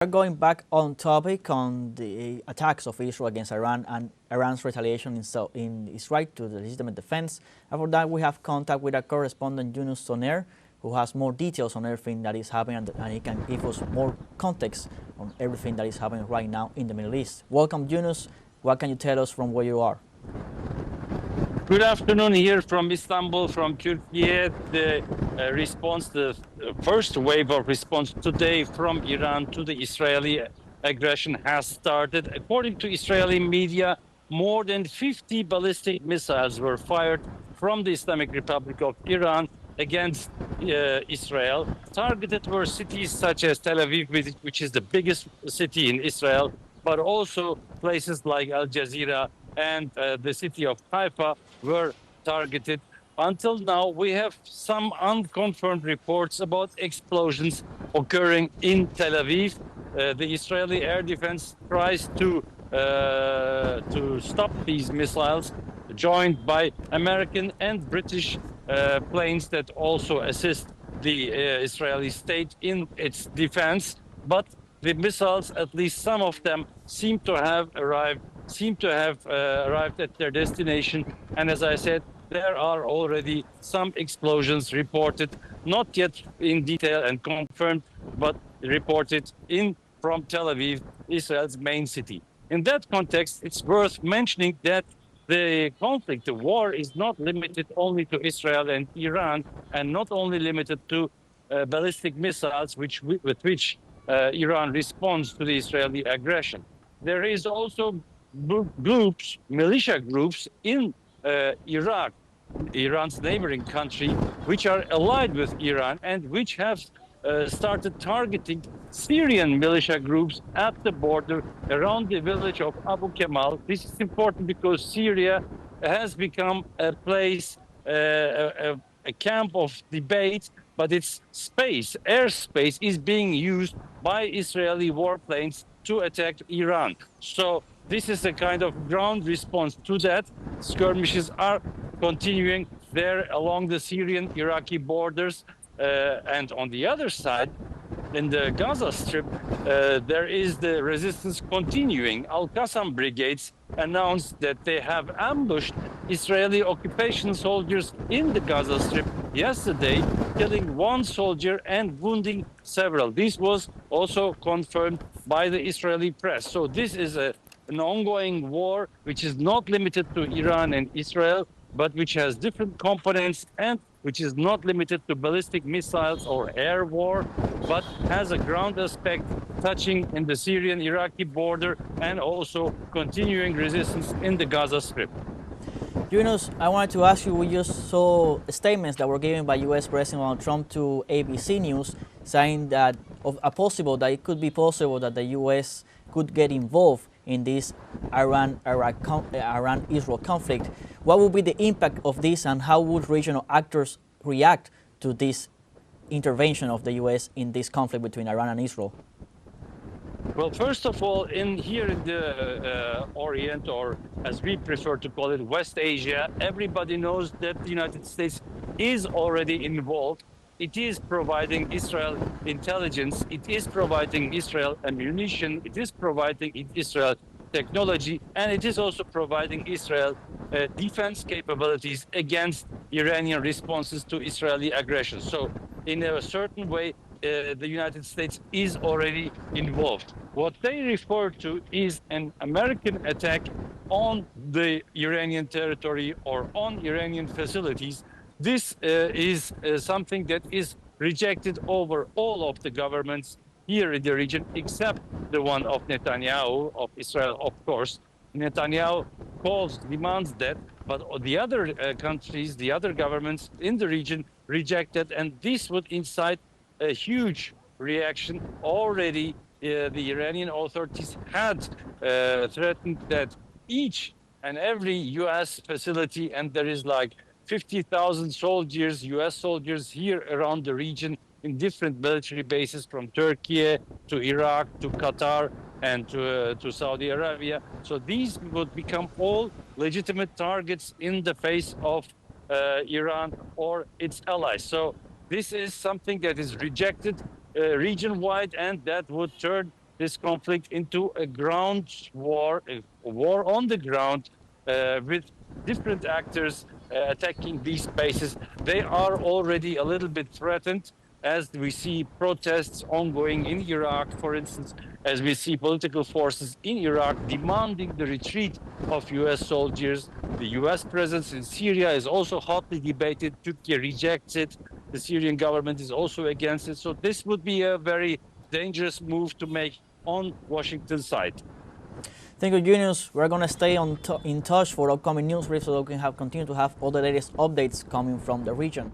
We're going back on topic on the attacks of Israel against Iran and Iran's retaliation in its right to the legitimate defense. And for that, we have contact with our correspondent Yunus Soner, who has more details on everything that is happening, and he can give us more context on everything that is happening right now in the Middle East. Welcome, Yunus. What can you tell us from where you are? Good afternoon here from Istanbul, from Turkey. The the first wave of response today from Iran to the Israeli aggression has started. According to Israeli media, more than 50 ballistic missiles were fired from the Islamic Republic of Iran against Israel. Targeted were cities such as Tel Aviv, which is the biggest city in Israel, but also places like Al Jazeera and the city of Haifa were targeted. Until now, we have some unconfirmed reports about explosions occurring in Tel Aviv. The Israeli air defense tries to stop these missiles, joined by American and British planes that also assist the Israeli state in its defense. But the missiles, at least some of them, seem to have arrived at their destination. And as I said, there are already some explosions reported, not yet in detail and confirmed, but reported from Tel Aviv, Israel's main city. In that context, it's worth mentioning that the conflict, the war, is not limited only to Israel and Iran, and not only limited to ballistic missiles, with which Iran responds to the Israeli aggression. There is also militia groups in Iraq, Iran's neighboring country, which are allied with Iran and which have started targeting Syrian militia groups at the border around the village of Abu Kemal. This is important because Syria has become a place, a camp of debate, but its airspace is being used by Israeli warplanes to attack Iran. So this is a kind of ground response to that. Skirmishes are continuing there along the Syrian-Iraqi borders. And on the other side, in the Gaza Strip, there is the resistance continuing. Al-Qassam brigades announced that they have ambushed Israeli occupation soldiers in the Gaza Strip yesterday, killing one soldier and wounding several. This was also confirmed by the Israeli press. So this is an ongoing war which is not limited to Iran and Israel, but which has different components and which is not limited to ballistic missiles or air war, but has a ground aspect touching in the Syrian-Iraqi border and also continuing resistance in the Gaza Strip. Yunus, I wanted to ask you, we just saw statements that were given by U.S. President Donald Trump to ABC News saying that it could be possible that the U.S. could get involved in this Iran-Israel conflict. What would be the impact of this, and how would regional actors react to this intervention of the U.S. in this conflict between Iran and Israel? Well, first of all, here in the Orient, or as we prefer to call it, West Asia, everybody knows that the United States is already involved. It is providing Israel intelligence, it is providing Israel ammunition, it is providing Israel technology, and it is also providing Israel defense capabilities against Iranian responses to Israeli aggression. So in a certain way, the United States is already involved. What they refer to is an American attack on the Iranian territory or on Iranian facilities. This is something that is rejected over all of the governments here in the region, except the one of Netanyahu, of Israel, of course. Netanyahu demands that, but the other countries, the other governments in the region reject it, and this would incite a huge reaction. Already, the Iranian authorities had threatened that each and every U.S. facility, and there is like 50,000 soldiers, U.S. soldiers here around the region in different military bases from Turkey to Iraq to Qatar and to Saudi Arabia. So these would become all legitimate targets in the face of Iran or its allies. So this is something that is rejected region-wide, and that would turn this conflict into a ground war, a war on the ground with different actors attacking these bases. They are already a little bit threatened as we see protests ongoing in Iraq, for instance, as we see political forces in Iraq demanding the retreat of US soldiers. The US presence in Syria is also hotly debated. Turkey rejects it. The Syrian government is also against it. So this would be a very dangerous move to make on Washington's side. Thank you, Yunus. We're going to stay in touch for upcoming news briefs so that we can continue to have all the latest updates coming from the region.